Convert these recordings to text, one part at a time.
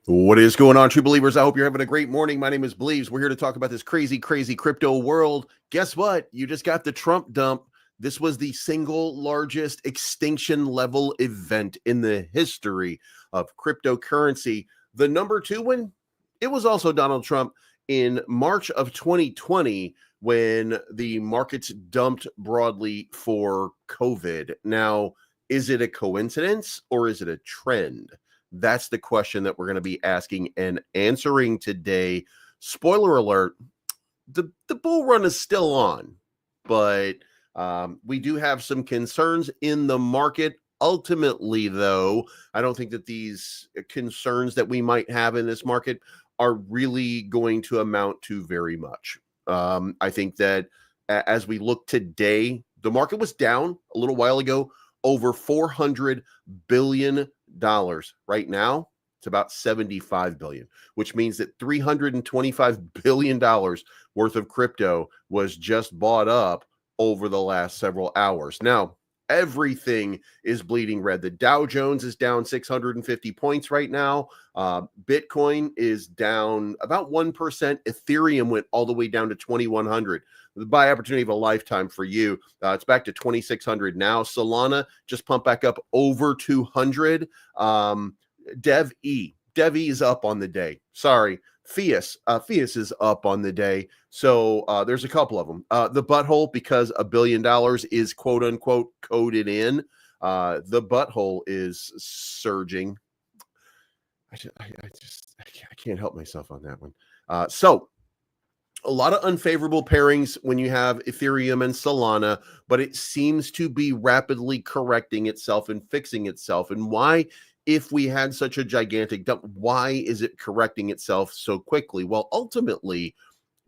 What is going on, true believers? I hope you're having a great morning. My name is Bleaves. We're here to talk about this crazy crypto world. Guess what? You just got the Trump dump. This was the single largest extinction level event in the history of cryptocurrency. The number two one, it was also Donald Trump in March of 2020 when the markets dumped broadly for COVID. Now, is it a coincidence or is it a trend? That's the question that we're going to be asking and answering today. Spoiler alert, the bull run is still on, but we do have some concerns in the market. Ultimately, though, I don't think that these concerns that we might have in this market are really going to amount to very much. I think that as we look today, the market was down a little while ago, over $400 billion. Right now, it's about 75 billion, which means that $325 billion worth of crypto was just bought up over the last several hours. Now, everything is bleeding red. The Dow Jones is down 650 points right now. Bitcoin is down about 1%. Ethereum went all the way down to 2,100. The buy opportunity of a lifetime for you. It's back to 2,600 now. Solana just pumped back up over 200. DevvE is up on the day. Sorry. Fias is up on the day. So there's a couple of them. The butthole, because $1 billion is quote unquote coded in. The butthole is surging. I can't help myself on that one. So a lot of unfavorable pairings when you have Ethereum and Solana, but it seems to be rapidly correcting itself and fixing itself. And why? If we had such a gigantic dump, why is it correcting itself so quickly? Well, ultimately,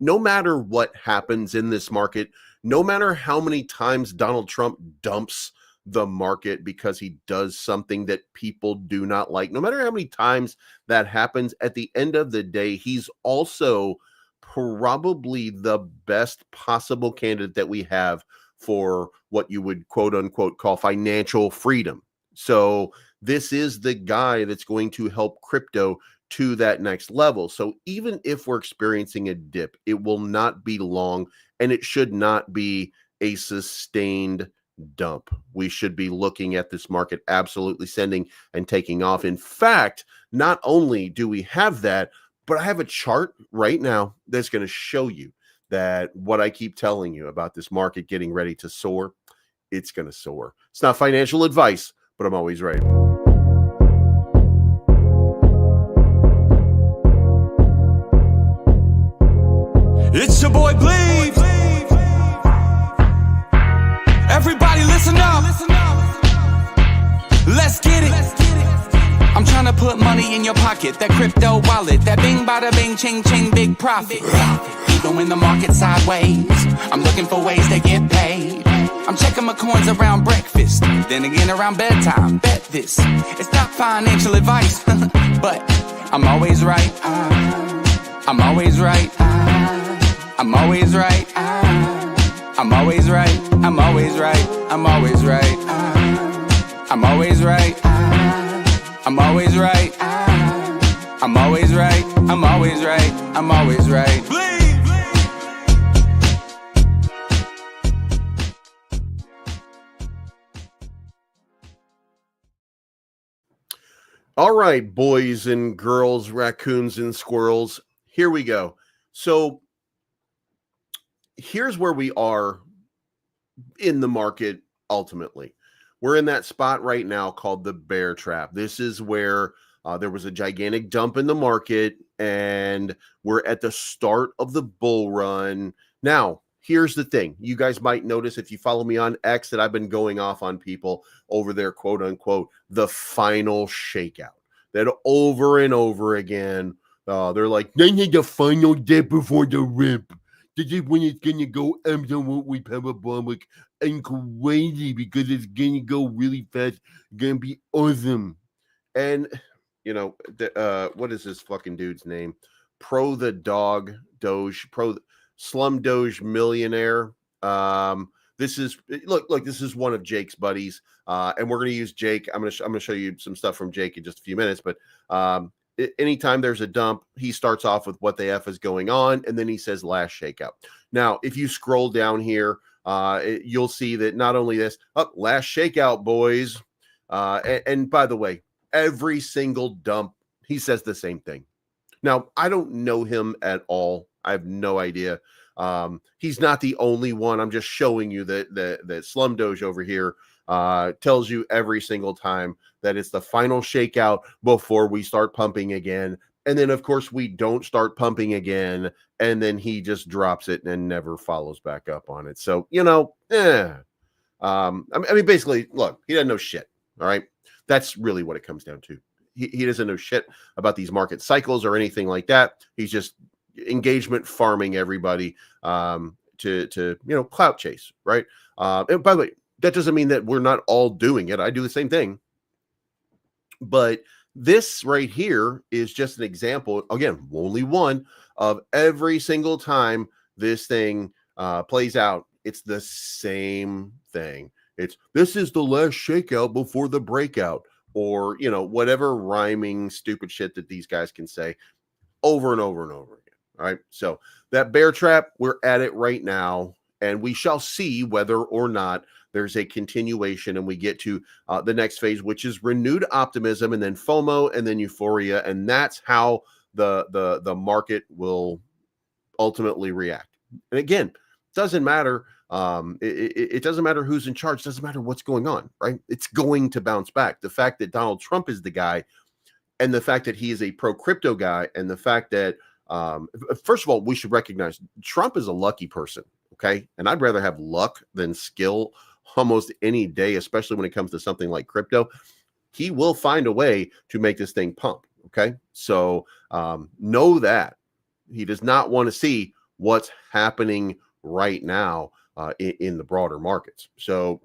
no matter what happens in this market, no matter how many times Donald Trump dumps the market because he does something that people do not like, no matter how many times that happens, at the end of the day, he's also probably the best possible candidate that we have for what you would quote unquote call financial freedom. So this is the guy that's going to help crypto to that next level. So even if we're experiencing a dip, it will not be long, and it should not be a sustained dump. We should be looking at this market absolutely sending and taking off. In fact, not only do we have that, but I have a chart right now that's going to show you that what I keep telling you about this market getting ready to soar, it's going to soar. It's not financial advice, but I'm always right. It's your boy Bleav. Everybody listen up. Let's get it. I'm trying to put money in your pocket. That crypto wallet. That bing bada bing ching ching big profit. Even when the market's sideways, I'm looking for ways to get paid. I'm checking my coins around breakfast, then again around bedtime. Bet this, it's not financial advice, but I'm always right. I'm always right. I'm always right. I'm always right. I'm always right. I'm always right. I'm always right. I'm always right. I'm always right. I'm always right. I'm always right. All right, boys and girls, raccoons and squirrels, here we go. So here's where we are in the market ultimately. We're in that spot right now called the bear trap. This is where there was a gigantic dump in the market, and we're at the start of the bull run. Now, here's the thing. You guys might notice if you follow me on X that I've been going off on people over there, quote unquote, the final shakeout. That over and over again, they're like, they need the final dip before the rip. This is when it's going to go absolutely parabolic and crazy because it's going to go really fast. It's going to be awesome. And, you know, what is this fucking dude's name? Pro the Dog Doge, Slum Doge Millionaire. This is look, this is one of Jake's buddies. And we're going to use Jake. I'm going to show you some stuff from Jake in just a few minutes, but anytime there's a dump, he starts off with what the F is going on, and then he says last shakeout. Now, if you scroll down here, you'll see that not only this, last shakeout, boys. And by the way, every single dump, he says the same thing. Now, I don't know him at all. I have no idea. He's not the only one. I'm just showing you that Slum Doge over here tells you every single time that it's the final shakeout before we start pumping again. And then, of course, we don't start pumping again. And then he just drops it and never follows back up on it. So, I mean, basically, look, he doesn't know shit. All right. That's really what it comes down to. He doesn't know shit about these market cycles or anything like that. He's just engagement farming everybody to clout chase, right? And by the way, that doesn't mean that we're not all doing it. I do the same thing. But this right here is just an example, again, only one of every single time this thing plays out. It's the same thing. This is the last shakeout before the breakout, or whatever rhyming stupid shit that these guys can say over and over and over again. All right. So that bear trap, we're at it right now, and we shall see whether or not there's a continuation and we get to the next phase, which is renewed optimism, and then FOMO, and then euphoria. And that's how the market will ultimately react. And again, doesn't matter. It doesn't matter who's in charge. Doesn't matter what's going on, right? It's going to bounce back. The fact that Donald Trump is the guy, and the fact that he is a pro crypto guy, and the fact that, first of all, we should recognize Trump is a lucky person. Okay. And I'd rather have luck than skill almost any day, especially when it comes to something like crypto. He will find a way to make this thing pump. Okay. So know that he does not want to see what's happening right now in the broader markets. So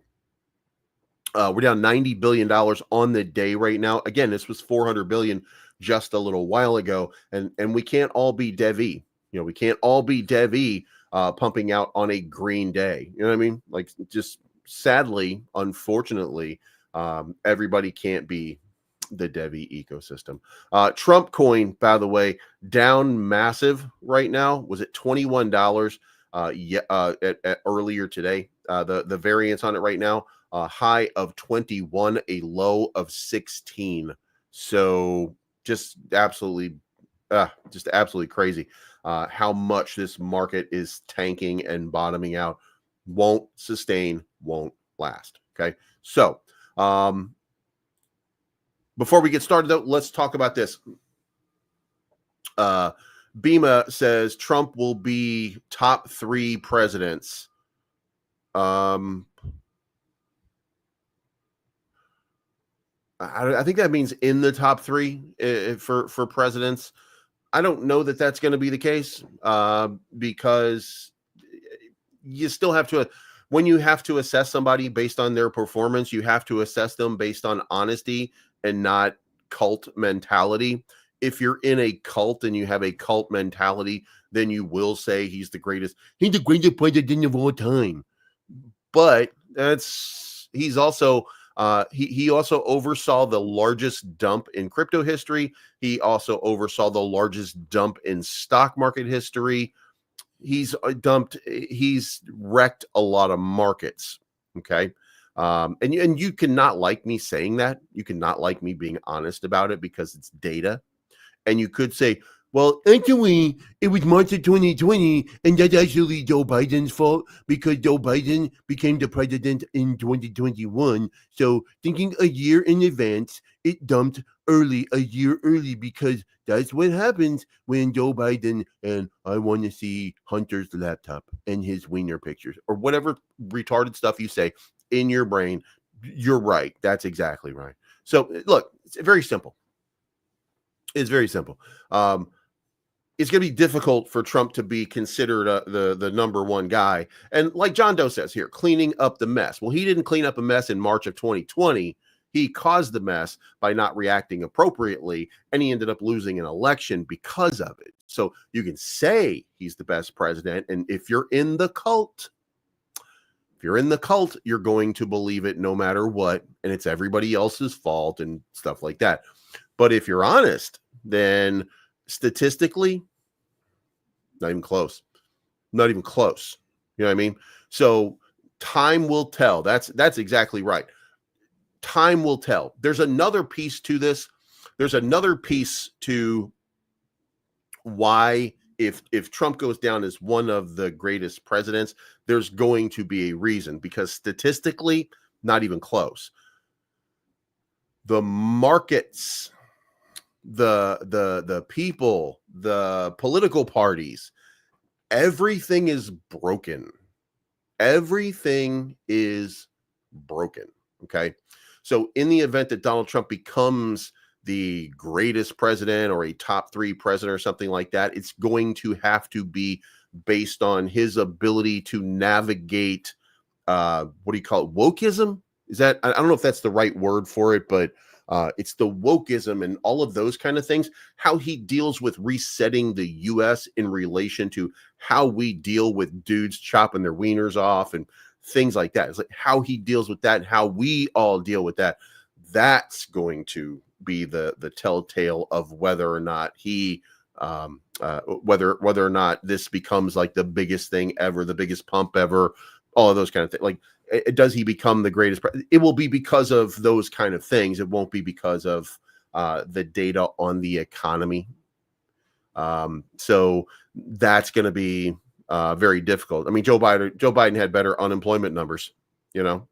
we're down $90 billion on the day right now. Again, this was $400 billion just a little while ago. And we can't all be DevvE. We can't all be DevvE pumping out on a green day. You know what I mean? Like, just sadly, unfortunately, everybody can't be the DevvE ecosystem. Trump coin, by the way, down massive right now. Was it $21 at earlier today? The variance on it right now, a high of 21, a low of 16. So just absolutely crazy how much this market is tanking and bottoming out. Won't sustain, won't last. Okay. So before we get started, though, let's talk about this. Bima says Trump will be top 3 presidents. I think that means in the top 3 for presidents. I don't know that that's going to be the case because you still have to, when you have to assess somebody based on their performance, you have to assess them based on honesty and not cult mentality. If you're in a cult and you have a cult mentality, then you will say he's the greatest president of all time. But he's also he also oversaw the largest dump in crypto history. He also oversaw the largest dump in stock market history. He's wrecked a lot of markets. Okay. And you cannot like me saying that. You cannot like me being honest about it because it's data. And you could say, well, actually, it was March of 2020, and that's actually Joe Biden's fault because Joe Biden became the president in 2021. So thinking a year in advance, it dumped a year early, because that's what happens when Joe Biden, and I want to see Hunter's laptop and his wiener pictures, or whatever retarded stuff you say in your brain. You're right. That's exactly right. So look, it's very simple. It's very simple. It's going to be difficult for Trump to be considered the number one guy. And like John Doe says here, cleaning up the mess. Well, he didn't clean up a mess in March of 2020. He caused the mess by not reacting appropriately, and he ended up losing an election because of it. So you can say he's the best president, and if you're in the cult, you're going to believe it no matter what, and it's everybody else's fault and stuff like that. But if you're honest, then statistically, not even close. Not even close. You know what I mean? So time will tell. That's exactly right. Time will tell. There's another piece to this. There's another piece to why if Trump goes down as one of the greatest presidents, there's going to be a reason, because statistically, not even close. The markets, the people, the political parties, everything is broken. Everything is broken. Okay. So in the event that Donald Trump becomes the greatest president or a top 3 president or something like that, it's going to have to be based on his ability to navigate, what do you call it? Wokeism? Is that, I don't know if that's the right word for it, but it's the wokeism and all of those kind of things, how he deals with resetting the U.S. in relation to how we deal with dudes chopping their wieners off and things like that. It's like how he deals with that and how we all deal with that. That's going to be the telltale of whether or not he whether or not this becomes like the biggest thing ever, the biggest pump ever, all of those kind of things. Like, does he become the greatest? It will be because of those kind of things. It won't be because of the data on the economy. So that's going to be very difficult. I mean, Joe Biden had better unemployment numbers. You know,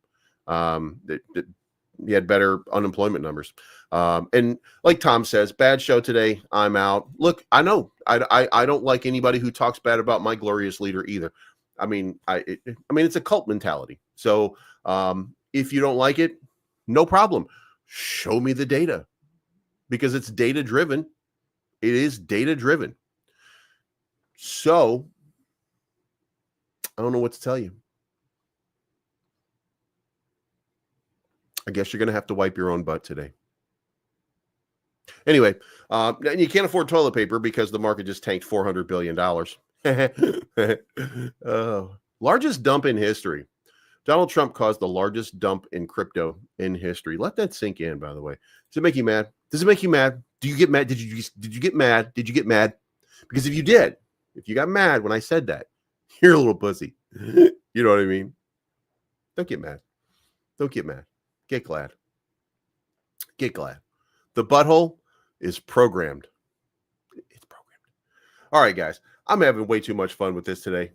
he had better unemployment numbers. And like Tom says, bad show today. I'm out. Look, I know I don't like anybody who talks bad about my glorious leader either. I mean, it's a cult mentality. So if you don't like it, no problem. Show me the data, because it's data driven. It is data driven. So I don't know what to tell you. I guess you're going to have to wipe your own butt today. Anyway, and you can't afford toilet paper because the market just tanked $400 billion. Largest dump in history. Donald Trump caused the largest dump in crypto in history. Let that sink in, by the way. Does it make you mad? Does it make you mad? Do you get mad? Did you get mad? Did you get mad? Because if you got mad when I said that, you're a little pussy. You know what I mean? Don't get mad. Don't get mad. Get glad. Get glad. The butthole is programmed. It's programmed. All right, guys. I'm having way too much fun with this today.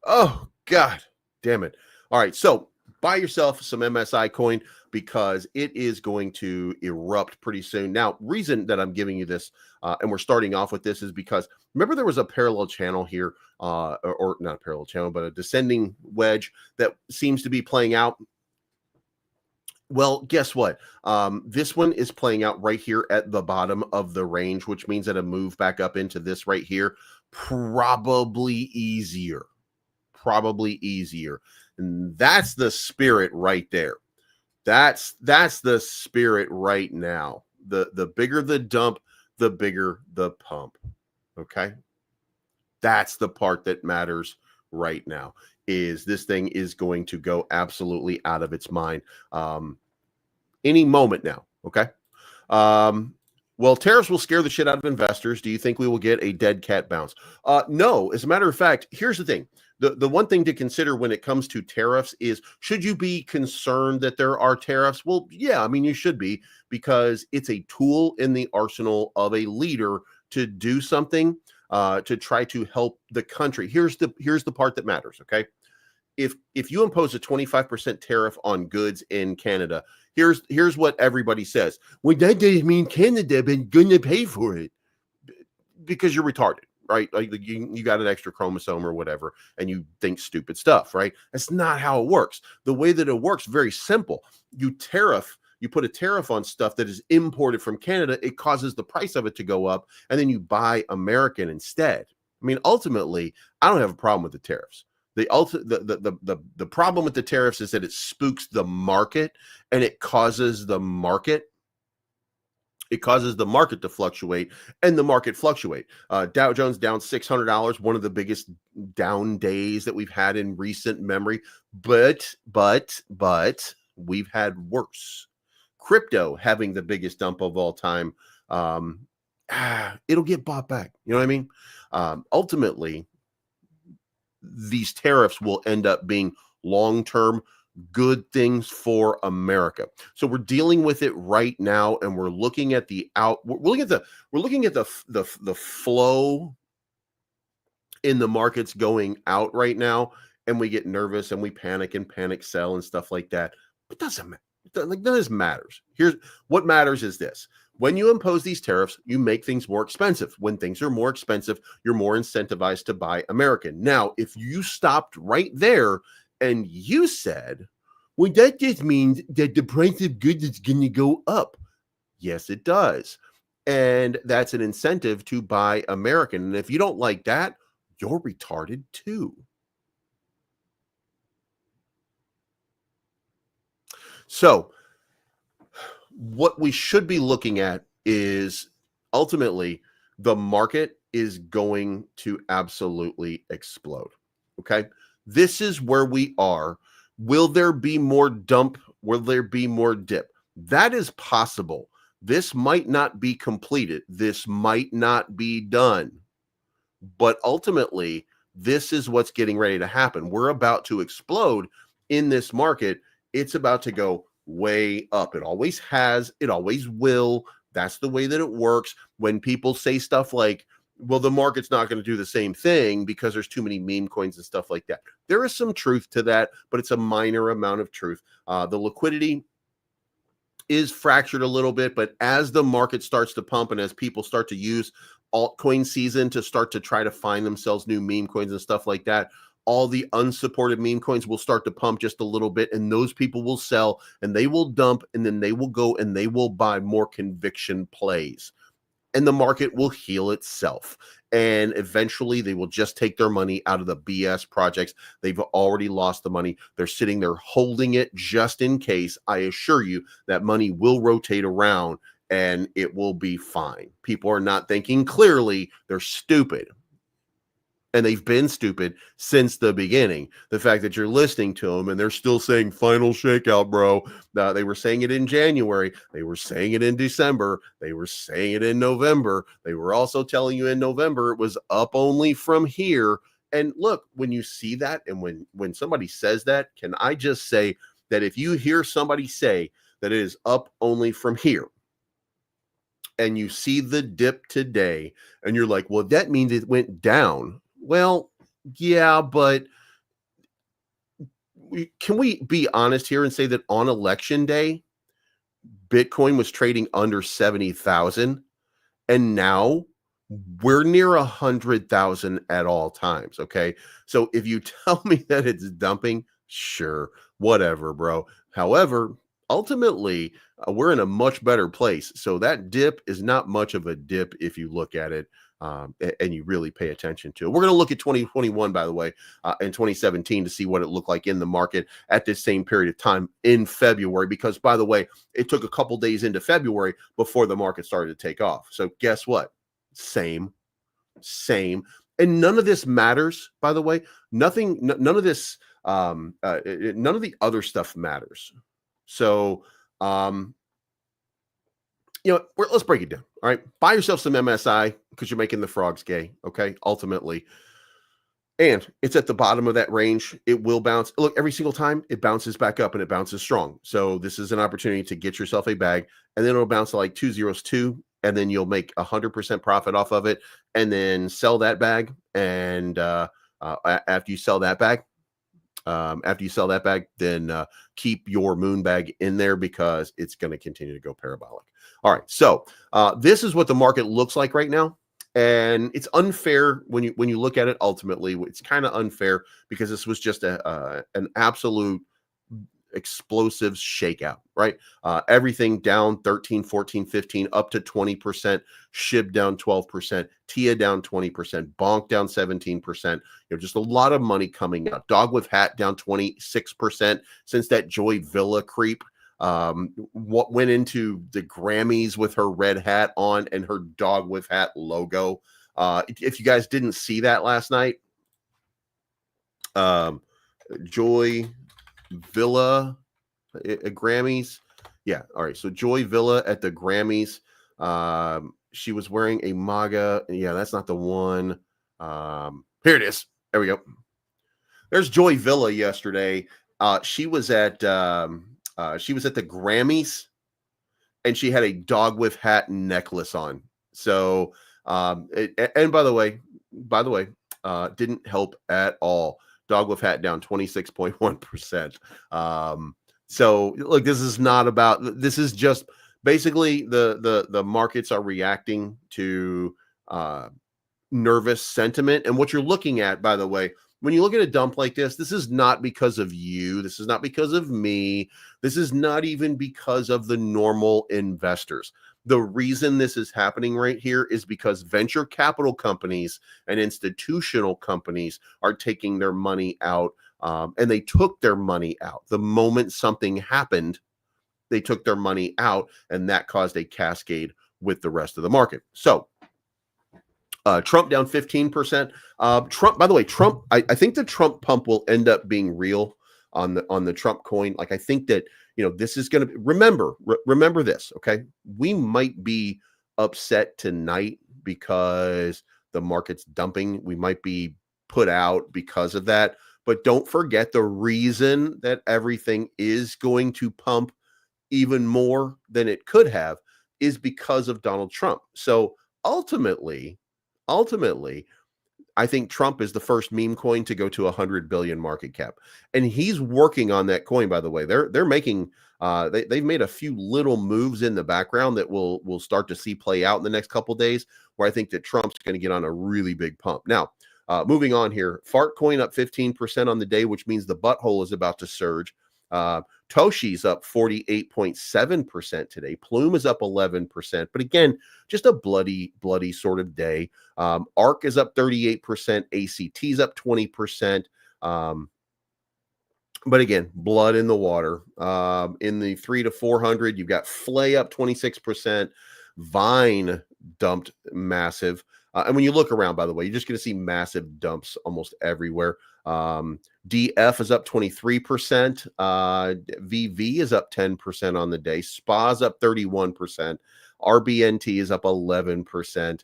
Oh, God damn it. All right. So buy yourself some MSI coin because it is going to erupt pretty soon. Now, reason that I'm giving you this, and we're starting off with this, is because remember there was a parallel channel here, or not a parallel channel, but a descending wedge that seems to be playing out. Well, guess what? This one is playing out right here at the bottom of the range, which means that a move back up into this right here, probably easier. And that's the spirit right there. That's the spirit right now. The bigger the dump, the bigger the pump. Okay. That's the part that matters right now, is this thing is going to go absolutely out of its mind. Any moment now. Okay. Well, tariffs will scare the shit out of investors. Do you think we will get a dead cat bounce? No. As a matter of fact, here's the thing. The one thing to consider when it comes to tariffs is, should you be concerned that there are tariffs? Well, yeah, I mean, you should be, because it's a tool in the arsenal of a leader to do something, to try to help the country. Here's the part that matters, okay? If you impose a 25% tariff on goods in Canada, here's what everybody says. Well, that doesn't mean Canada been gonna pay for it, because you're retarded, right? Like you got an extra chromosome or whatever, and you think stupid stuff, right? That's not how it works. The way that it works, very simple. You put a tariff on stuff that is imported from Canada, it causes the price of it to go up, and then you buy American instead. I mean, ultimately, I don't have a problem with the tariffs. The problem with the tariffs is that it spooks the market, and it causes the market to fluctuate, and the market fluctuate. Dow Jones down $600, one of the biggest down days that we've had in recent memory. But we've had worse. crypto having the biggest dump of all time, it'll get bought back. You know what I mean? Ultimately, these tariffs will end up being long-term good things for America. So we're dealing with it right now, and we're looking at the flow in the markets going out right now, and we get nervous and we panic and panic sell and stuff like that. But doesn't matter. Like, none of this matters. Here's what matters is this. When you impose these tariffs, you make things more expensive. When things are more expensive, you're more incentivized to buy American. Now, if you stopped right there and you said, well, that just means that the price of goods is going to go up. Yes, it does. And that's an incentive to buy American. And if you don't like that, you're retarded too. So what we should be looking at is ultimately the market is going to absolutely explode. Okay. This is where we are. Will there be more dump? Will there be more dip? That is possible. This might not be completed. This might not be done. But ultimately, this is what's getting ready to happen. We're about to explode in this market. It's about to go way up. It always has. It always will. That's the way that it works. When people say stuff like, well, the market's not going to do the same thing because there's too many meme coins and stuff like that. There is some truth to that, but it's a minor amount of truth. The liquidity is fractured a little bit, but as the market starts to pump and as people start to use altcoin season to start to try to find themselves new meme coins and stuff like that, all the unsupported meme coins will start to pump just a little bit, and those people will sell and they will dump, and then they will go and they will buy more conviction plays. And the market will heal itself. And eventually they will just take their money out of the BS projects. They've already lost the money. They're sitting there holding it just in case. I assure you that money will rotate around and it will be fine. People are not thinking clearly. They're stupid. And they've been stupid since the beginning. The fact that you're listening to them and they're still saying final shakeout, bro. They were saying it in January. They were saying it in December. They were saying it in November. They were also telling you in November it was up only from here. And look, when you see that and when somebody says that, can I just say that if you hear somebody say that it is up only from here, and you see the dip today and you're like, well, that means it went down. Well, yeah, but can we be honest here and say that on election day, Bitcoin was trading under 70,000 and now we're near 100,000 at all times. Okay. So if you tell me that it's dumping, sure, whatever, bro. However, ultimately, we're in a much better place. So that dip is not much of a dip if you look at it and you really pay attention to it. We're going to look at 2021, by the way, and 2017 to see what it looked like in the market at this same period of time in February. Because, by the way, it took a couple days into February before the market started to take off. So guess what? Same. And none of this matters, by the way. None of this, none of the other stuff matters. So, let's break it down. All right. Buy yourself some MSI because you're making the frogs gay. Okay. Ultimately. And it's at the bottom of that range. It will bounce. Look, every single time it bounces back up and it bounces strong. So this is an opportunity to get yourself a bag, and then it'll bounce to like 202, and then you'll make 100% profit off of it, and then sell that bag. And after you sell that bag, then keep your moon bag in there because it's going to continue to go parabolic. All right. So this is what the market looks like right now. And it's unfair when you look at it. Ultimately, it's kind of unfair because this was just an absolute explosive shakeout, right? Everything down 13, 14, 15, up to 20%, SHIB down 12%, TIA down 20%, Bonk down 17%. Just a lot of money coming out. Dog with Hat down 26% since that Joy Villa creep. What went into the Grammys with her red hat on and her Dog with Hat logo. If you guys didn't see that last night, Joy Villa Grammys. Yeah. All right. So Joy Villa at the Grammys. She was wearing a MAGA. Yeah, that's not the one. Here it is. There we go. There's Joy Villa yesterday. She was at the Grammys, and she had a dog with hat and necklace on. So, and by the way, didn't help at all. Dog with hat down 26.1%. So look, this is not about, this is just basically the markets are reacting to nervous sentiment. And what you're looking at, by the way, when you look at a dump like this is not because of you. This is not because of me. This is not even because of the normal investors. The reason this is happening right here is because venture capital companies and institutional companies are taking their money out, and they took their money out. The moment something happened, they took their money out, and that caused a cascade with the rest of the market. So, Trump down 15%. Trump, by the way, I think the Trump pump will end up being real on the Trump coin. Like, I think that, this is going to remember this. Okay. We might be upset tonight because the market's dumping. We might be put out because of that, but don't forget the reason that everything is going to pump even more than it could have is because of Donald Trump. So ultimately, I think Trump is the first meme coin to go to 100 billion market cap, and he's working on that coin. By the way, they're making they've made a few little moves in the background that we'll start to see play out in the next couple of days, where I think that Trump's going to get on a really big pump. Now, moving on here, Fart coin up 15% on the day, which means the butthole is about to surge. Toshi's up 48.7% today. Plume is up 11%. But again, just a bloody sort of day. ARC is up 38%. ACT's up 20%. But again, blood in the water. In the 3 to 400, you've got Flay up 26%. Vine dumped massive. And when you look around, by the way, you're just going to see massive dumps almost everywhere. DF is up 23%. VV is up 10% on the day. SPA's up 31%. RBNT is up 11%.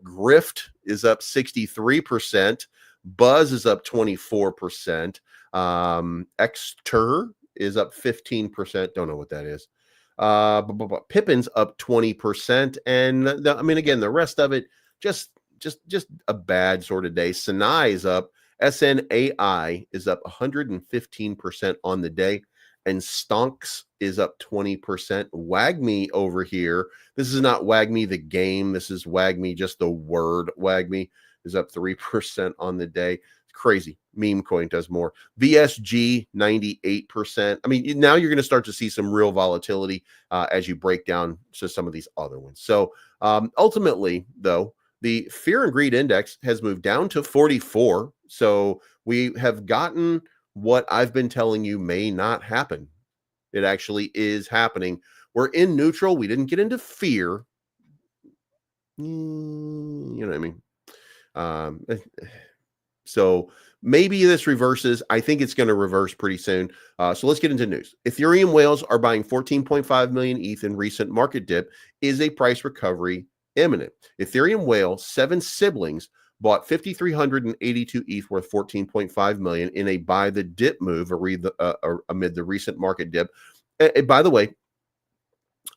Grift is up 63%. Buzz is up 24%. Xter is up 15%. Don't know what that is. Pippin's up 20%. And again, the rest of it, just a bad sort of day. Sanai is up. SNAI is up 115% on the day. And Stonks is up 20%. WagMe over here. This is not WagMe the game. This is WagMe, just the word. WagMe is up 3% on the day. It's crazy. Meme coin does more. VSG 98%. Now you're going to start to see some real volatility as you break down to some of these other ones. So ultimately, though, the fear and greed index has moved down to 44. So we have gotten what I've been telling you may not happen. It actually is happening. We're in neutral. We didn't get into fear. You know what I mean? So maybe this reverses. I think it's going to reverse pretty soon. So let's get into news. Ethereum whales are buying 14.5 million ETH in recent market dip. Is a price recovery imminent? Ethereum whale, 7 siblings, bought 5,382 ETH worth 14.5 million in a buy the dip move amid the recent market dip. And by the way,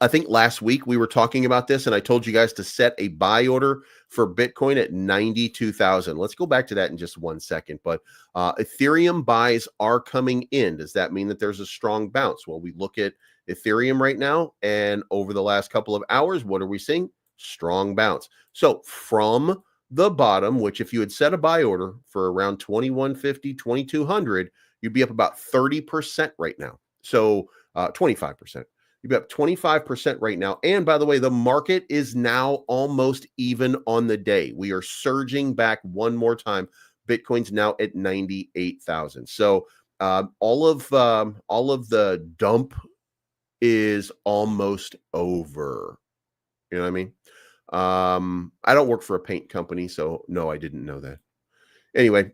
I think last week we were talking about this, and I told you guys to set a buy order for Bitcoin at 92,000. Let's go back to that in just 1 second. But Ethereum buys are coming in. Does that mean that there's a strong bounce? Well, we look at Ethereum right now, and over the last couple of hours, what are we seeing? Strong bounce. So from the bottom, which if you had set a buy order for around 2150, 2200, you'd be up about 30% right now. So 25%. You'd be up 25% right now. And by the way, the market is now almost even on the day. We are surging back one more time. Bitcoin's now at 98,000. So all of the dump is almost over. You know what I mean? I don't work for a paint company, so no, I didn't know that. Anyway,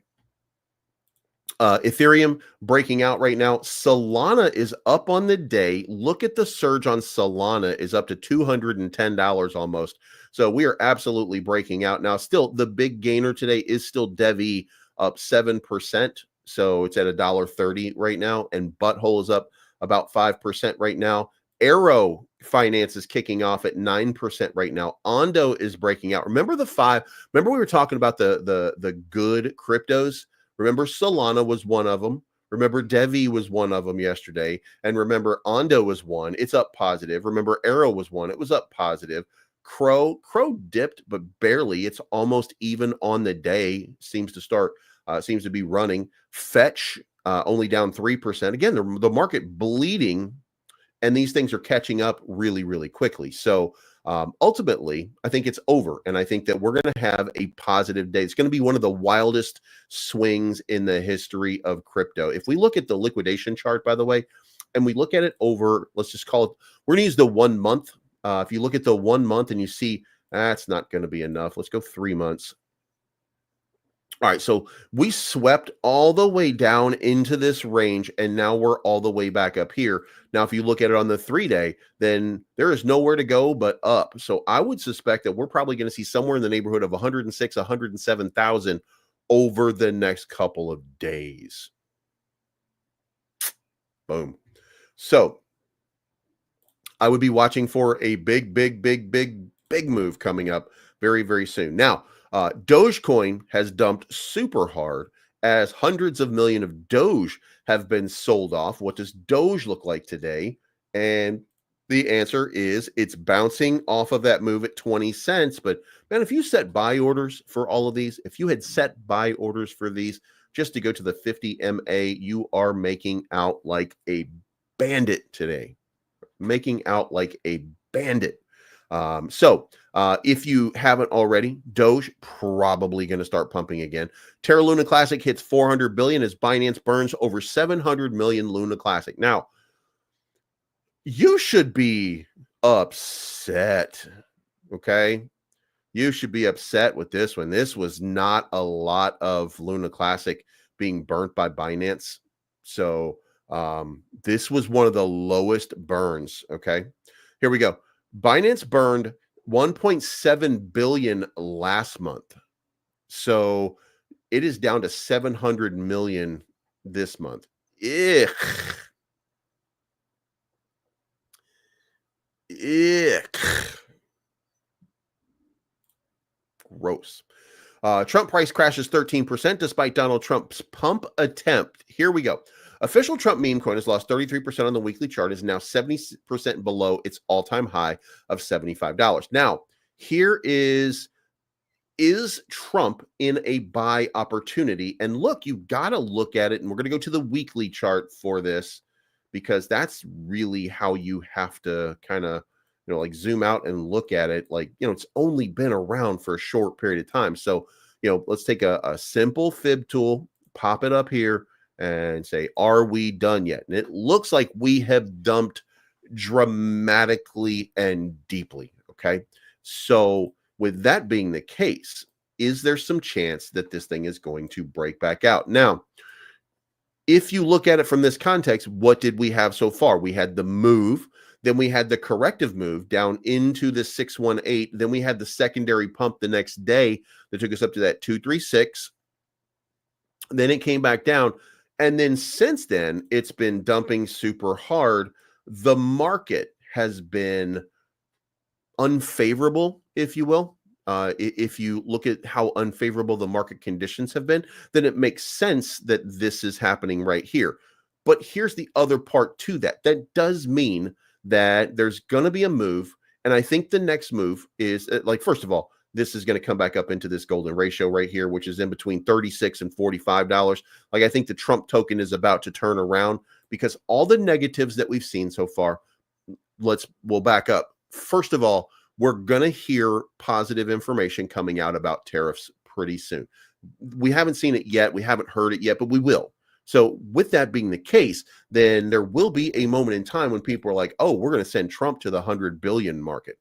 Ethereum breaking out right now. Solana is up on the day. Look at the surge on Solana is up to $210 almost. So we are absolutely breaking out. Now, still the big gainer today is still DevvE up 7%. So it's at $1.30 right now. And Butthole is up about 5% right now. Arrow Finance is kicking off at 9% right now. Ondo is breaking out. Remember we were talking about the good cryptos? Remember Solana was one of them. Remember DevvE was one of them yesterday. And remember Ondo was one. It's up positive. Remember Arrow was one. It was up positive. Crow dipped, but barely. It's almost even on the day. Seems to be running. Fetch only down 3%. Again, the market bleeding, and these things are catching up really, really quickly. So ultimately, I think it's over. And I think that we're going to have a positive day. It's going to be one of the wildest swings in the history of crypto. If we look at the liquidation chart, by the way, and we look at it over, let's just call it, we're going to use the 1 month. If you look at the 1 month and you see that's not going to be enough, let's go 3 months. All right, so we swept all the way down into this range, and now we're all the way back up here. Now, if you look at it on the 3-day, then there is nowhere to go but up. So I would suspect that we're probably going to see somewhere in the neighborhood of 106, 107,000 over the next couple of days. Boom. So I would be watching for a big move coming up very, very soon. Now, Dogecoin has dumped super hard as hundreds of millions of Doge have been sold off. What does Doge look like today? And the answer is it's bouncing off of that move at 20 cents. But man, if you set buy orders for all of these, if you had set buy orders for these just to go to the 50 MA, you are making out like a bandit today. Making out like a bandit. So if you haven't already, Doge probably going to start pumping again. Terra Luna Classic hits 400 billion as Binance burns over 700 million Luna Classic. Now, you should be upset, okay? You should be upset with this one. This was not a lot of Luna Classic being burnt by Binance. So this was one of the lowest burns, okay? Here we go. Binance burned 1.7 billion last month. So it is down to 700 million this month. Ick. Gross. Trump price crashes 13% despite Donald Trump's pump attempt. Here we go. Official Trump meme coin has lost 33% on the weekly chart, is now 70% below its all-time high of $75. Now, here is Trump in a buy opportunity? And look, you got to look at it, and we're going to go to the weekly chart for this because that's really how you have to kind of, like zoom out and look at it. Like, it's only been around for a short period of time. So, let's take a simple fib tool, pop it up here, and say, are we done yet? And it looks like we have dumped dramatically and deeply, okay? So with that being the case, is there some chance that this thing is going to break back out? Now, if you look at it from this context, what did we have so far? We had the move, then we had the corrective move down into the 618, then we had the secondary pump the next day that took us up to that 236. Then it came back down. And then since then, it's been dumping super hard. The market has been unfavorable, if you will. If you look at how unfavorable the market conditions have been, then it makes sense that this is happening right here. But here's the other part to that. That does mean that there's going to be a move. And I think the next move is first of all, this is going to come back up into this golden ratio right here, which is in between $36 and $45. I think the Trump token is about to turn around because all the negatives that we've seen so far, we'll back up. First of all, we're going to hear positive information coming out about tariffs pretty soon. We haven't seen it yet. We haven't heard it yet, but we will. So with that being the case, then there will be a moment in time when people are like, oh, we're going to send Trump to the 100 billion market.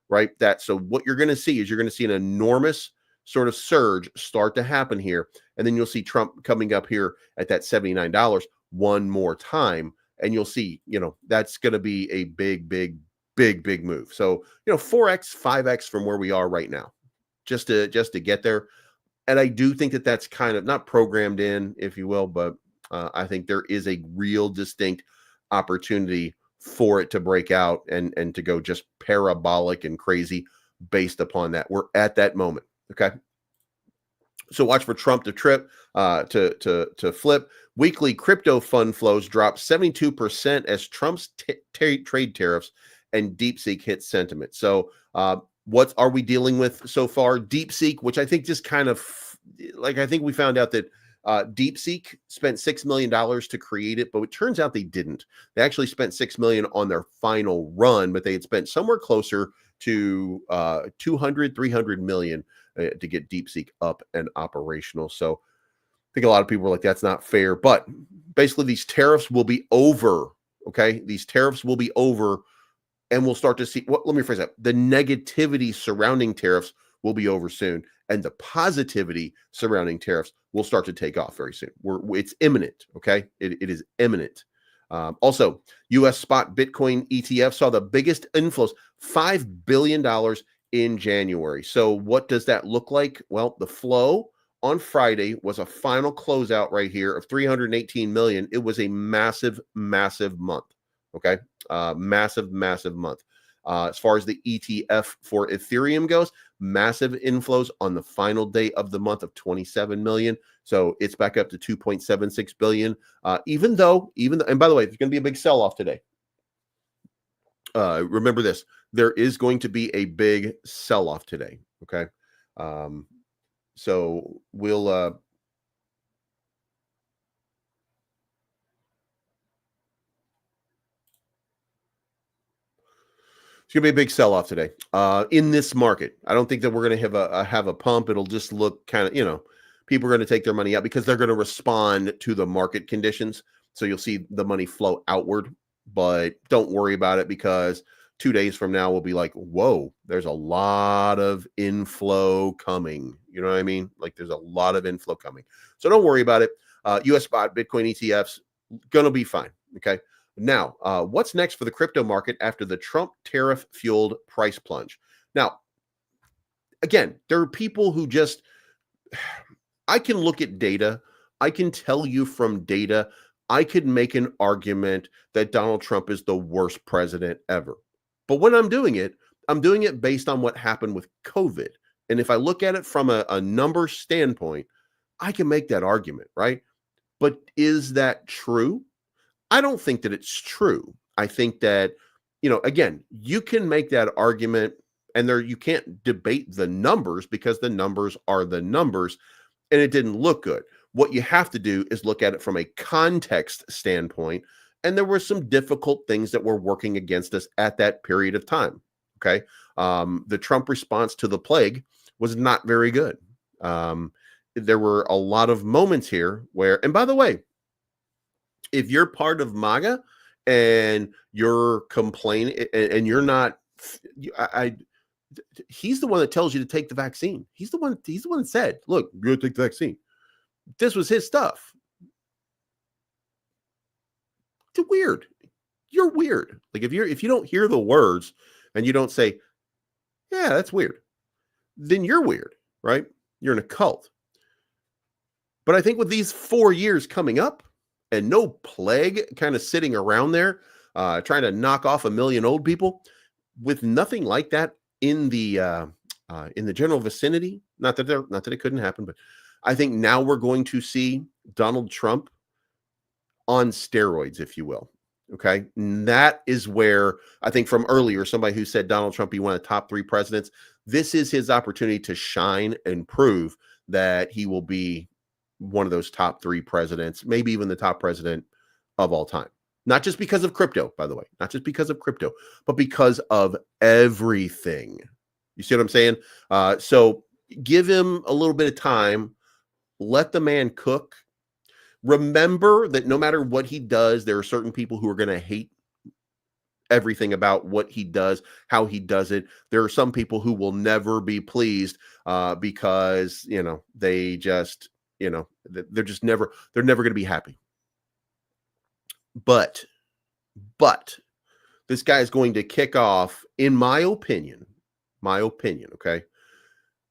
Right? So what you're going to see is you're going to see an enormous sort of surge start to happen here. And then you'll see Trump coming up here at that $79 one more time. And you'll see, that's going to be a big move. So, 4x, 5x from where we are right now, just to get there. And I do think that that's kind of not programmed in, if you will, but I think there is a real distinct opportunity for it to break out and to go just parabolic and crazy based upon that. We're at that moment. Okay. So watch for Trump to to flip. Weekly crypto fund flows dropped 72% as Trump's trade tariffs and DeepSeek hit sentiment. So what are we dealing with so far? DeepSeek, which I think just kind of I think we found out that DeepSeek spent $6 million to create it, but it turns out they didn't. They actually spent $6 million on their final run, but they had spent somewhere closer to 300 million to get DeepSeek up and operational. So I think a lot of people are like, that's not fair. But basically, these tariffs will be over. Okay, these tariffs will be over, and we'll start to see. Let me rephrase that. The negativity surrounding tariffs will be over soon, and the positivity surrounding tariffs will start to take off very soon. It's imminent. Okay, it is imminent. Also, U.S. spot Bitcoin ETF saw the biggest inflows, $5 billion in January. So what does that look like? Well, the flow on Friday was a final closeout right here of 318 million. It was a massive month. Okay, massive month. As far as the ETF for Ethereum goes, massive inflows on the final day of the month of 27 million. So it's back up to 2.76 billion. Even though, and by the way, there's going to be a big sell-off today. Remember this, there is going to be a big sell-off today. Okay. So we'll, it's going to be a big sell-off today in this market. I don't think that we're going to have a pump. It'll just look kind of, people are going to take their money out because they're going to respond to the market conditions. So you'll see the money flow outward, but don't worry about it because 2 days from now we'll be like, whoa, there's a lot of inflow coming. You know what I mean? Like there's a lot of inflow coming. So don't worry about it. US spot Bitcoin ETFs going to be fine. Okay. Now, what's next for the crypto market after the Trump tariff-fueled price plunge? Now, again, there are people who just, I can look at data. I can tell you from data, I could make an argument that Donald Trump is the worst president ever. But when I'm doing it based on what happened with COVID. And if I look at it from a number standpoint, I can make that argument, right? But is that true? I don't think that it's true. I think that, again, you can make that argument and you can't debate the numbers because the numbers are the numbers and it didn't look good. What you have to do is look at it from a context standpoint. And there were some difficult things that were working against us at that period of time. Okay. The Trump response to the plague was not very good. There were a lot of moments here where, and by the way, if you're part of MAGA and you're complaining and you're not, he's the one that tells you to take the vaccine. He's the one that said, look, you're going to take the vaccine. This was his stuff. It's weird. You're weird. Like if you don't hear the words and you don't say, yeah, that's weird, then you're weird, right? You're in a cult. But I think with these 4 years coming up and no plague kind of sitting around there, trying to knock off 1 million old people, with nothing like that in the general vicinity, not that it couldn't happen, but I think now we're going to see Donald Trump on steroids, if you will. Okay. And that is where I think from earlier, somebody who said Donald Trump be one of the top 3 presidents, this is his opportunity to shine and prove that he will be one of those top 3 presidents, maybe even the top president of all time. Not just because of crypto, by the way, not just because of crypto, but because of everything. You see what I'm saying? So give him a little bit of time, let the man cook. Remember that no matter what he does, there are certain people who are going to hate everything about what he does, how he does it. There are some people who will never be pleased because, they just, they're just they're never going to be happy. But this guy is going to kick off, in my opinion, okay?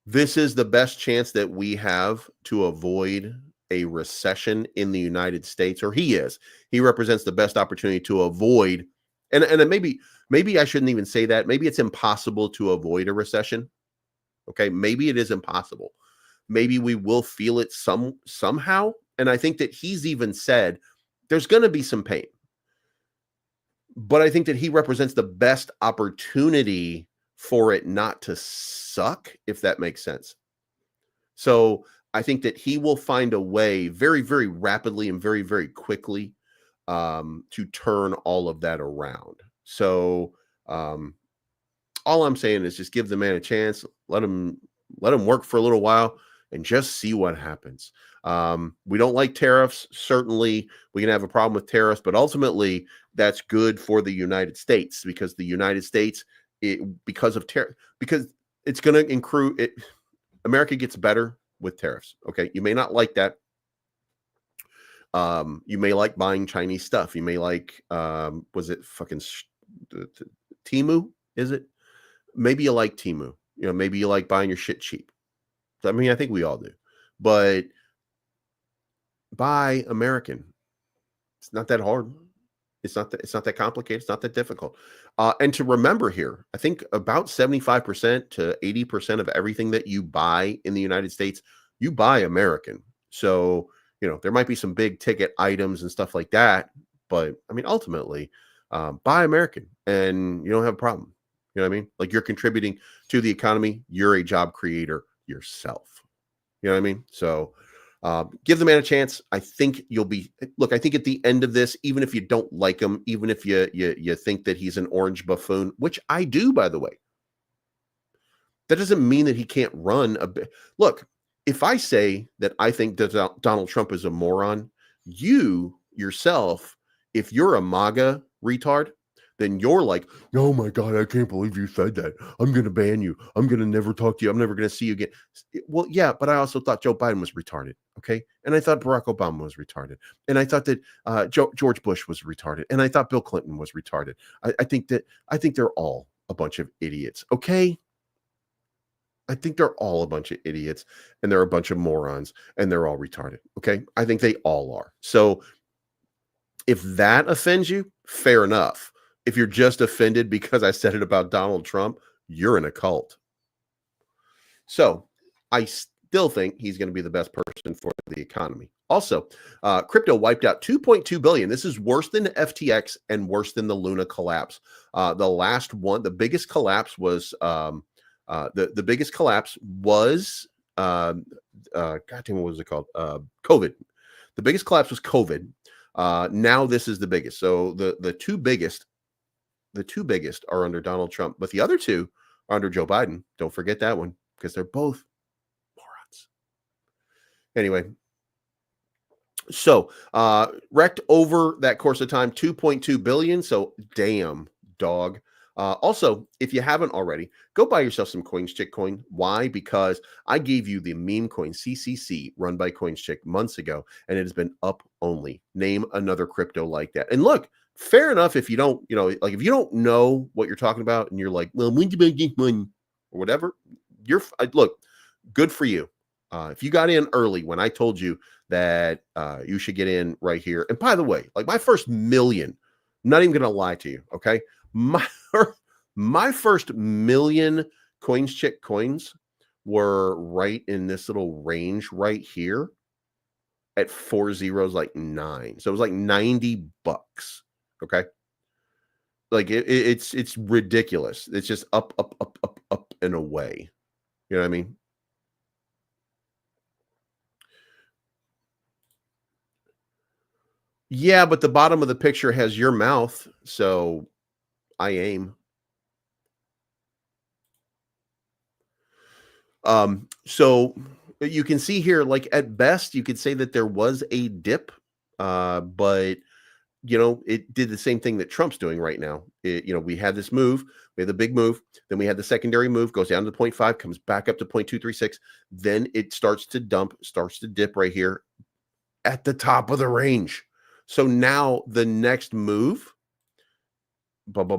This is the best chance that we have to avoid a recession in the United States, or he represents the best opportunity to avoid, and then maybe I shouldn't even say that. Maybe it's impossible to avoid a recession. Okay. Maybe it is impossible. Maybe we will feel it somehow. And I think that he's even said there's going to be some pain, but I think that he represents the best opportunity for it not to suck, if that makes sense. So I think that he will find a way very, very rapidly and very, very quickly to turn all of that around. So all I'm saying is just give the man a chance, let him work for a little while and just see what happens. We don't like tariffs. Certainly we can have a problem with tariffs, but ultimately that's good for the United States, because the United States, because it's going to include it. America gets better with tariffs. Okay. You may not like that. You may like buying Chinese stuff. You may like, was it fucking Temu? Is it? Maybe you like Temu. Maybe you like buying your shit cheap. I mean, I think we all do. But buy American. It's not that hard. It's not that complicated. It's not that difficult. And to remember here, I think about 75% to 80% of everything that you buy in the United States, you buy American. So, there might be some big ticket items and stuff like that, but I mean, ultimately, buy American and you don't have a problem. You know what I mean? Like, you're contributing to the economy. You're a job creator yourself. You know what I mean? So give the man a chance. I think I think at the end of this, even if you don't like him, even if you think that he's an orange buffoon, which I do, by the way, that doesn't mean that he can't run a bit. Look, if I say that I think that Donald Trump is a moron, you yourself, if you're a MAGA retard, then you're like, oh my God, I can't believe you said that. I'm going to ban you. I'm going to never talk to you. I'm never going to see you again. Well, yeah, but I also thought Joe Biden was retarded. Okay. And I thought Barack Obama was retarded. And I thought that George Bush was retarded. And I thought Bill Clinton was retarded. I think they're all a bunch of idiots. Okay. I think they're all a bunch of idiots, and they're a bunch of morons, and they're all retarded. Okay. I think they all are. So if that offends you, fair enough. If you're just offended because I said it about Donald Trump, you're in a cult. So I still think he's going to be the best person for the economy. Also, crypto wiped out 2.2 billion. This is worse than FTX and worse than the Luna collapse. The last one, the biggest collapse was the biggest collapse was goddamn, what was it called? COVID. The biggest collapse was COVID. Now this is the biggest. So the two biggest are under Donald Trump, but the other two are under Joe Biden. Don't forget that one, because they're both morons. Anyway, so wrecked over that course of time, 2.2 billion. So damn, dog. Also, if you haven't already, go buy yourself some CoinsChick coin. Why? Because I gave you the meme coin CCC run by CoinsChick months ago, and it has been up only. Name another crypto like that. And look, fair enough if you don't, like if you don't know what you're talking about and you're like, well, when do I get money or whatever, look, good for you. If you got in early when I told you that you should get in right here. And by the way, like my first million, I'm not even going to lie to you. Okay. My first million CoinsChick coins were right in this little range right here at 4 zeros, like 9. So it was like $90. Okay. Like it's ridiculous. It's just up, and away. You know what I mean? Yeah, but the bottom of the picture has your mouth. So I aim. So you can see here, like at best, you could say that there was a dip, but you know, it did the same thing that Trump's doing right now. We had this move, we had the big move, then we had the secondary move, goes down to 0.5, comes back up to 0.236, then it starts to dump, starts to dip right here at the top of the range. So now the next move, before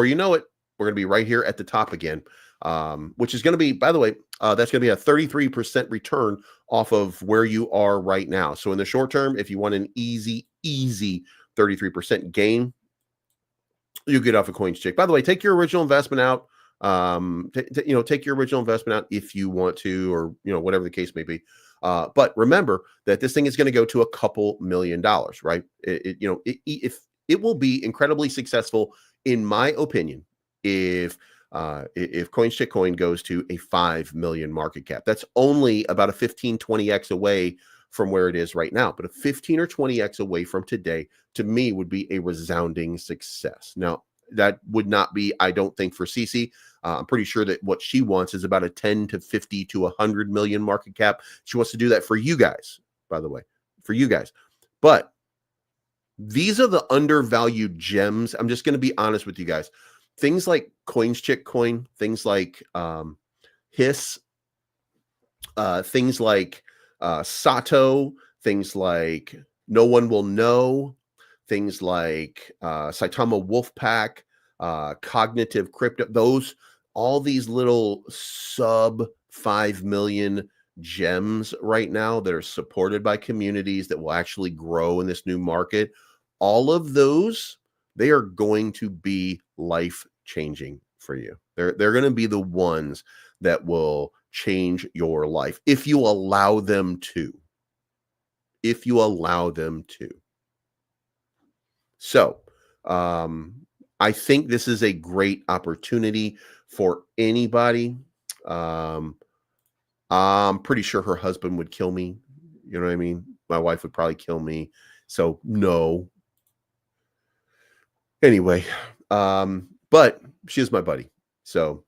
you know it, we're going to be right here at the top again, which is going to be, by the way, that's going to be a 33% return off of where you are right now. So in the short term, if you want an easy 33% gain, you get off a coins chick. By the way, take your original investment out. Take your original investment out if you want to, or whatever the case may be. But remember that this thing is going to go to a couple $1 million, right? It will be incredibly successful, in my opinion, if CoinsCheck Coin goes to a 5 million market cap. That's only about a 15-20x away from where it is right now, but a 15 or 20x away from today, to me, would be a resounding success. Now, that would not be, I don't think, for Cece. I'm pretty sure that what she wants is about a 10 to 50 to 100 million market cap. She wants to do that for you guys, by the way, for you guys. But these are the undervalued gems. I'm just going to be honest with you guys. Things like CoinsCheck Coin, things like Hiss, things like Sato, things like No One Will Know, things like Saitama Wolfpack, Cognitive Crypto, all these little sub 5 million gems right now that are supported by communities that will actually grow in this new market. All of those, they are going to be life-changing for you. They're going to be the ones that will change your life if you allow them to. If you allow them to. So, I think this is a great opportunity for anybody. I'm pretty sure her husband would kill me. You know what I mean? My wife would probably kill me. So, no. Anyway, but she is my buddy. So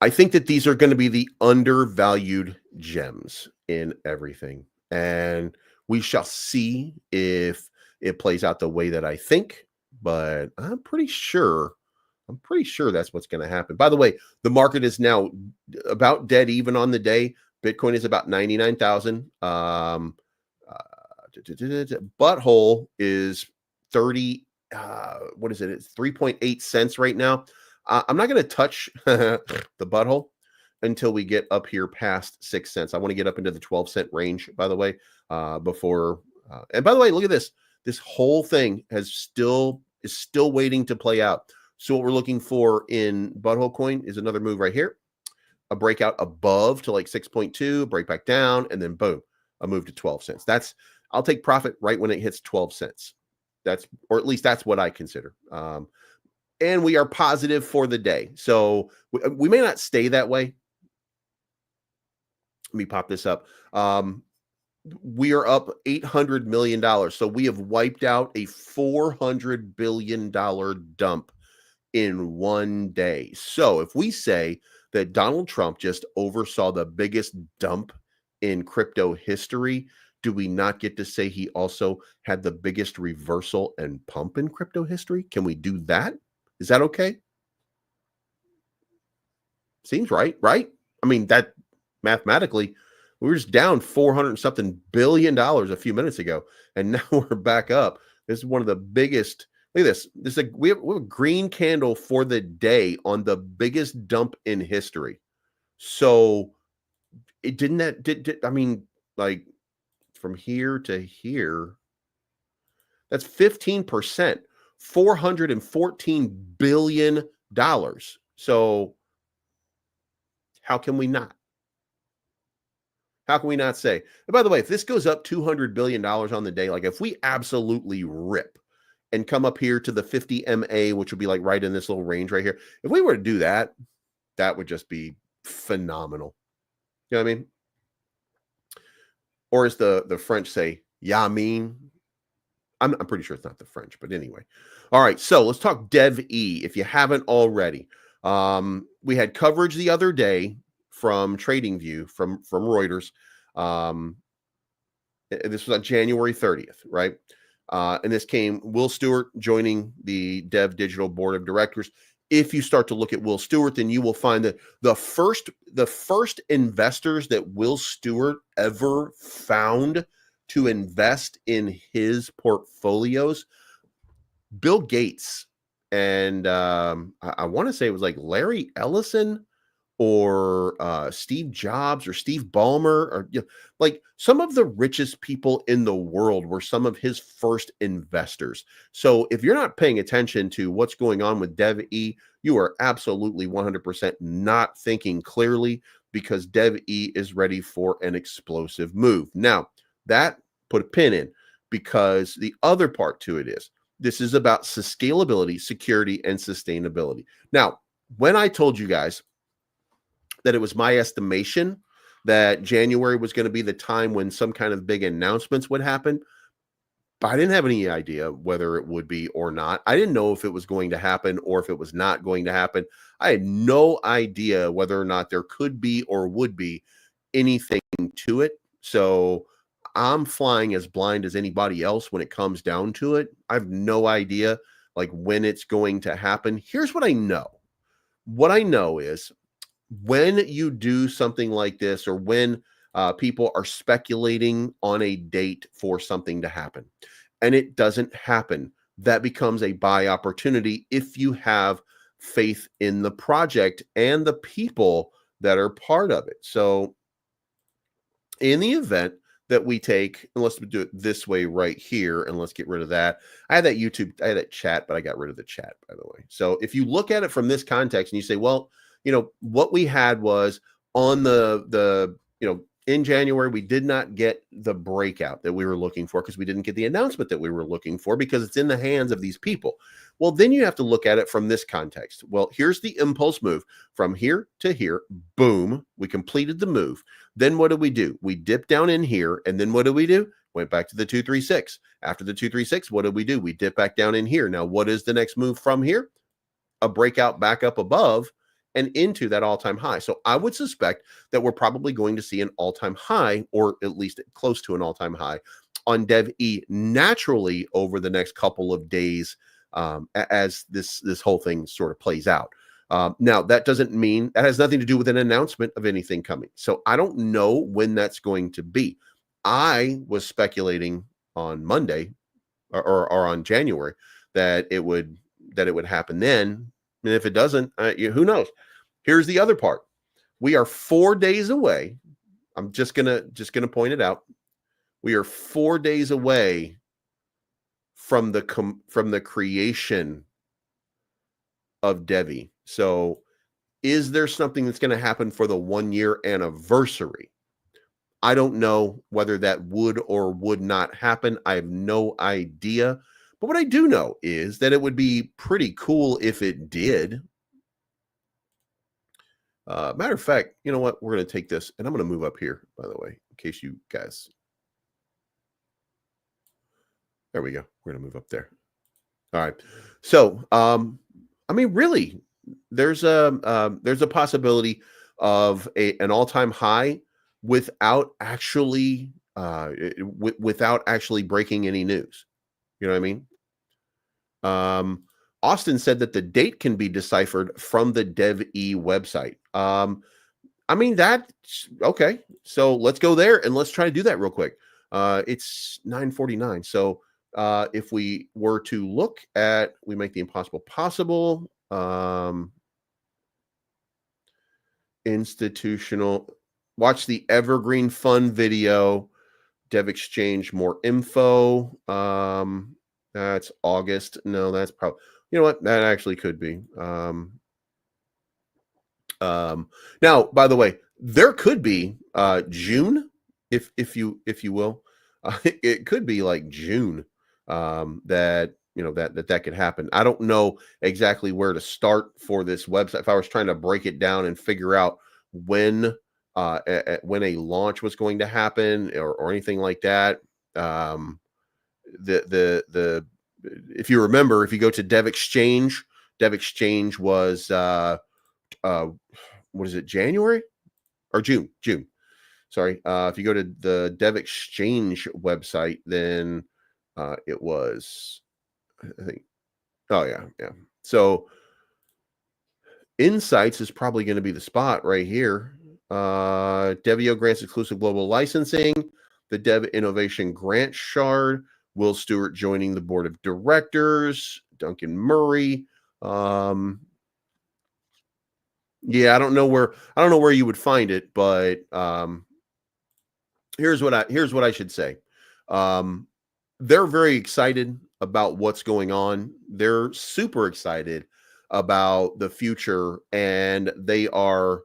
I think that these are going to be the undervalued gems in everything. And we shall see if it plays out the way that I think, but I'm pretty sure that's what's going to happen. By the way, the market is now about dead even on the day. Bitcoin is about 99,000. Butthole is 30, what is it? It's 3.8 cents right now. I'm not going to touch the butthole until we get up here past 6 cents. I want to get up into the 12-cent range, by the way, before. And by the way, look at this. This whole thing is still waiting to play out. So what we're looking for in butthole coin is another move right here, a breakout above to like 6.2, break back down, and then boom, a move to 12 cents. I'll take profit right when it hits 12 cents. Or at least that's what I consider. And we are positive for the day. So we may not stay that way. Let me pop this up. We are up $800 million. So we have wiped out a $400 billion dump in one day. So if we say that Donald Trump just oversaw the biggest dump in crypto history, do we not get to say he also had the biggest reversal and pump in crypto history? Can we do that? Is that okay? Seems right? I mean, that mathematically, we were just down 400 and something billion a few minutes ago, and now we're back up. This is one of the biggest. Look at this. We have a green candle for the day on the biggest dump in history. So it didn't. I mean, like from here to here, that's 15%, $414 billion. So how can we not? How can we not say? And by the way, if this goes up $200 billion on the day, like if we absolutely rip and come up here to the 50 MA, which would be like right in this little range right here, if we were to do that, that would just be phenomenal. You know what I mean? Or as the French say, yeah, I mean, I'm pretty sure it's not the French, but anyway. All right, so let's talk DevvE if you haven't already. We had coverage the other day from TradingView, from Reuters. This was on January 30th, right? And this came Will Stewart joining the Dev Digital Board of Directors. If you start to look at Will Stewart, then you will find that the first investors that Will Stewart ever found to invest in his portfolios, Bill Gates and I want to say it was like Larry Ellison or Steve Jobs or Steve Ballmer, or like some of the richest people in the world were some of his first investors. So if you're not paying attention to what's going on with DevvE, you are absolutely 100% not thinking clearly, because DevvE is ready for an explosive move. Now, that put a pin in, because the other part to it is this is about scalability, security, and sustainability. Now, when I told you guys that it was my estimation that January was going to be the time when some kind of big announcements would happen, but I didn't have any idea whether it would be or not. I didn't know if it was going to happen or if it was not going to happen. I had no idea whether or not there could be or would be anything to it. So I'm flying as blind as anybody else when it comes down to it. I have no idea like when it's going to happen. Here's what I know. What I know is when you do something like this, or when people are speculating on a date for something to happen and it doesn't happen, that becomes a buy opportunity if you have faith in the project and the people that are part of it. So in the event that we take, and let's do it this way right here, and let's get rid of that. I had that chat, but I got rid of the chat, by the way. So if you look at it from this context and you say, well, what we had was on in January, we did not get the breakout that we were looking for, because we didn't get the announcement that we were looking for, because it's in the hands of these people. Well, then you have to look at it from this context. Well, here's the impulse move from here to here. Boom. We completed the move. Then what did we do? We dipped down in here. And then what did we do? Went back to the 236. After the 236, what did we do? We dip back down in here. Now, what is the next move from here? A breakout back up above and into that all-time high. So I would suspect that we're probably going to see an all-time high, or at least close to an all-time high, on DevvE naturally over the next couple of days, as this whole thing sort of plays out. Now, that doesn't mean, that has nothing to do with an announcement of anything coming. So I don't know when that's going to be. I was speculating on Monday or on January that it would happen then. And if it doesn't, who knows? Here's the other part. We are 4 days away. I'm just gonna point it out. We are 4 days away from the creation of DevvE. So is there something that's going to happen for the 1 year anniversary? I don't know whether that would or would not happen. I have no idea. But what I do know is that it would be pretty cool if it did. Matter of fact, you know what? We're going to take this, and I'm going to move up here, by the way, in case you guys. There we go. We're going to move up there. All right. So, I mean, really, there's a possibility of an all-time high without actually breaking any news. You know what I mean? Austin said that the date can be deciphered from the DevvE website. I mean, that's okay. So let's go there and let's try to do that real quick. It's 9:49. So if we were to look at, we make the impossible possible. Institutional, watch the Evergreen Fund video. Dev Exchange, more info. That's August. No, that's probably, you know what? That actually could be. Now, by the way, there could be June, if you will. It could be like June that that could happen. I don't know exactly where to start for this website. If I was trying to break it down and figure out when a launch was going to happen or anything like that, if you remember, if you go to Dev Exchange was what is it, January or June? Sorry. If you go to the Dev Exchange website, then it was, I think, oh yeah, yeah. So Insights is probably going to be the spot right here. DevvE grants exclusive global licensing. The Dev Innovation Grant Shard. Will Stewart joining the board of directors. Duncan Murray. Yeah, I don't know where you would find it, but here's what I should say. They're very excited about what's going on. They're super excited about the future, and they are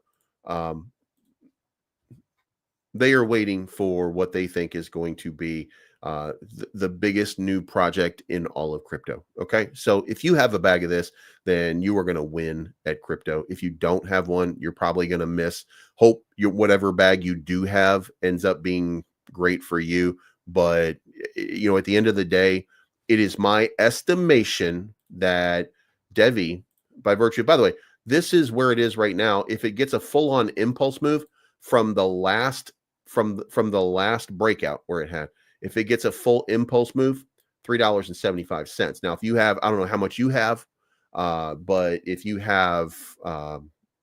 waiting for what they think is going to be the biggest new project in all of crypto. Okay, so if you have a bag of this, then you are going to win at crypto. If you don't have one, you're probably going to miss. Hope whatever bag you do have ends up being great for you. But at the end of the day, it is my estimation that DevvE, by virtue, by the way, this is where it is right now. If it gets a full-on impulse move from the last breakout where it had, if it gets a full impulse move, $3.75. Now, if you have, I don't know how much you have, but if you have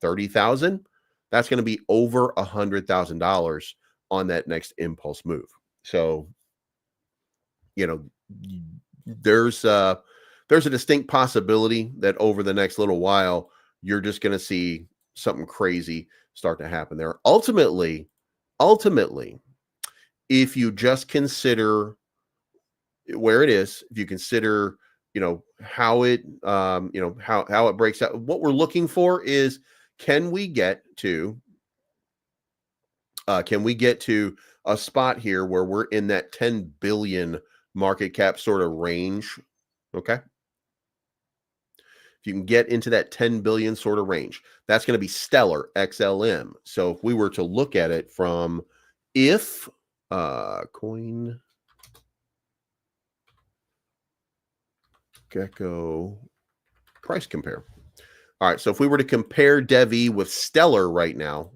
30,000, that's going to be over $100,000 on that next impulse move. So, there's a distinct possibility that over the next little while, you're just going to see something crazy start to happen there. Ultimately, if you just consider where it is, if you consider, how it, how it breaks out, what we're looking for is, can we get to a spot here where we're in that 10 billion market cap sort of range? Okay. If you can get into that 10 billion sort of range, that's going to be stellar XLM. So if we were to look at it from coin gecko price compare. All right. So if we were to compare DevvE with Stellar right now,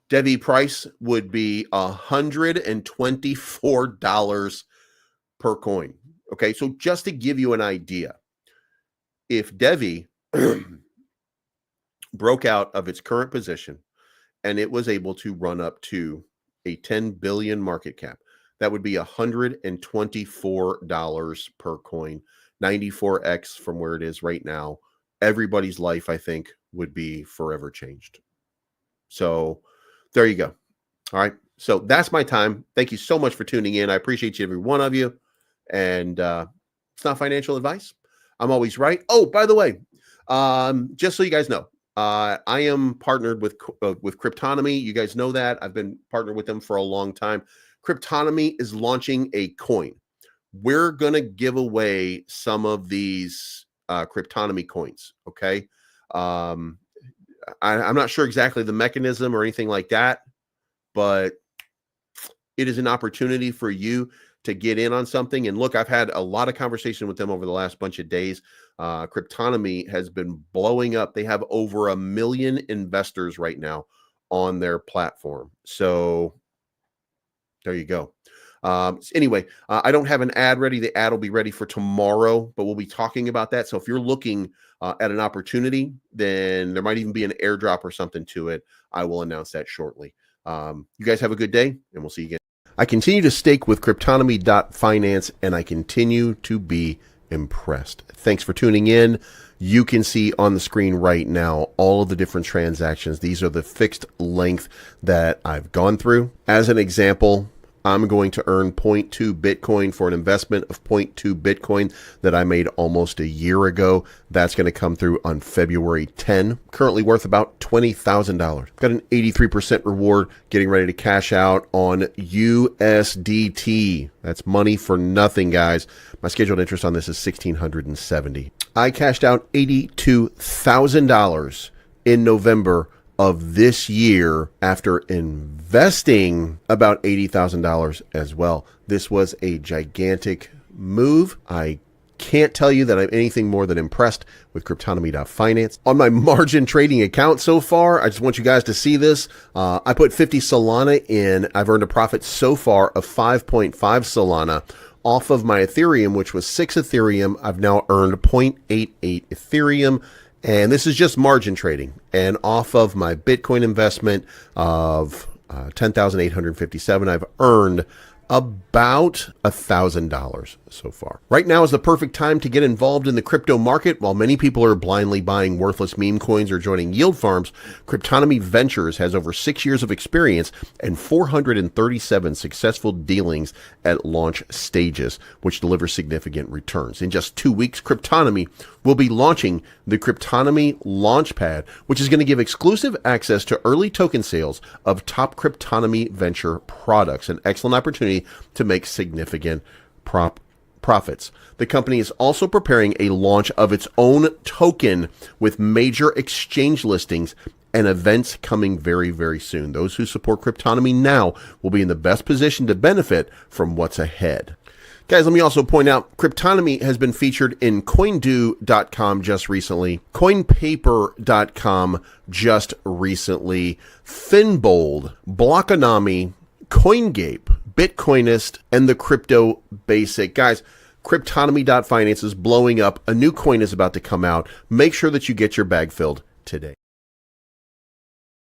DevvE price would be $124 per coin. Okay, so just to give you an idea, if DevvE broke out of its current position and it was able to run up to a 10 billion market cap, that would be $124 per coin, 94x from where it is right now. Everybody's life, I think, would be forever changed. So there you go. All right. So that's my time. Thank you so much for tuning in. I appreciate you, every one of you. And it's not financial advice. I'm always right. Oh, by the way, just so you guys know, I am partnered with Cryptonomy. You guys know that. I've been partnered with them for a long time. Cryptonomy is launching a coin. We're going to give away some of these Cryptonomy coins. Okay. I'm not sure exactly the mechanism or anything like that, but it is an opportunity for you to get in on something. And look, I've had a lot of conversation with them over the last bunch of days. Cryptonomy has been blowing up. They have over 1 million investors right now on their platform. So there you go. Anyway, I don't have an ad ready. The ad will be ready for tomorrow, but we'll be talking about that. So if you're looking at an opportunity, then there might even be an airdrop or something to it. I will announce that shortly. You guys have a good day, and we'll see you again. I continue to stake with Cryptonomy.finance, and I continue to be impressed. Thanks for tuning in. You can see on the screen right now all of the different transactions. These are the fixed length that I've gone through. As an example, I'm going to earn 0.2 Bitcoin for an investment of 0.2 Bitcoin that I made almost a year ago. That's going to come through on February 10, currently worth about $20,000. Got an 83% reward, getting ready to cash out on USDT. That's money for nothing, guys. My scheduled interest on this is $1,670. I cashed out $82,000 in November of this year after investing about $80,000 as well. This was a gigantic move. I can't tell you that I'm anything more than impressed with Cryptonomy.finance. On my margin trading account so far, I just want you guys to see this. I put 50 Solana in. I've earned a profit so far of 5.5 Solana. Off of my Ethereum, which was 6 Ethereum, I've now earned 0.88 Ethereum. And this is just margin trading. And off of my Bitcoin investment of 10,857, I've earned about $1,000 so far. Right now is the perfect time to get involved in the crypto market. While many people are blindly buying worthless meme coins or joining yield farms, Cryptonomy Ventures has over 6 years of experience and 437 successful dealings at launch stages, which deliver significant returns. In just 2 weeks, Cryptonomy will be launching the Cryptonomy Launchpad, which is going to give exclusive access to early token sales of top Cryptonomy venture products, an excellent opportunity to make significant profits. The company is also preparing a launch of its own token with major exchange listings and events coming very, very soon. Those who support Cryptonomy now will be in the best position to benefit from what's ahead. Guys, let me also point out, Cryptonomy has been featured in CoinDo.com just recently, CoinPaper.com just recently, Finbold, Blockonomy, CoinGape, Bitcoinist, and the Crypto Basic. Guys, Cryptonomy.finance is blowing up. A new coin is about to come out. Make sure that you get your bag filled today.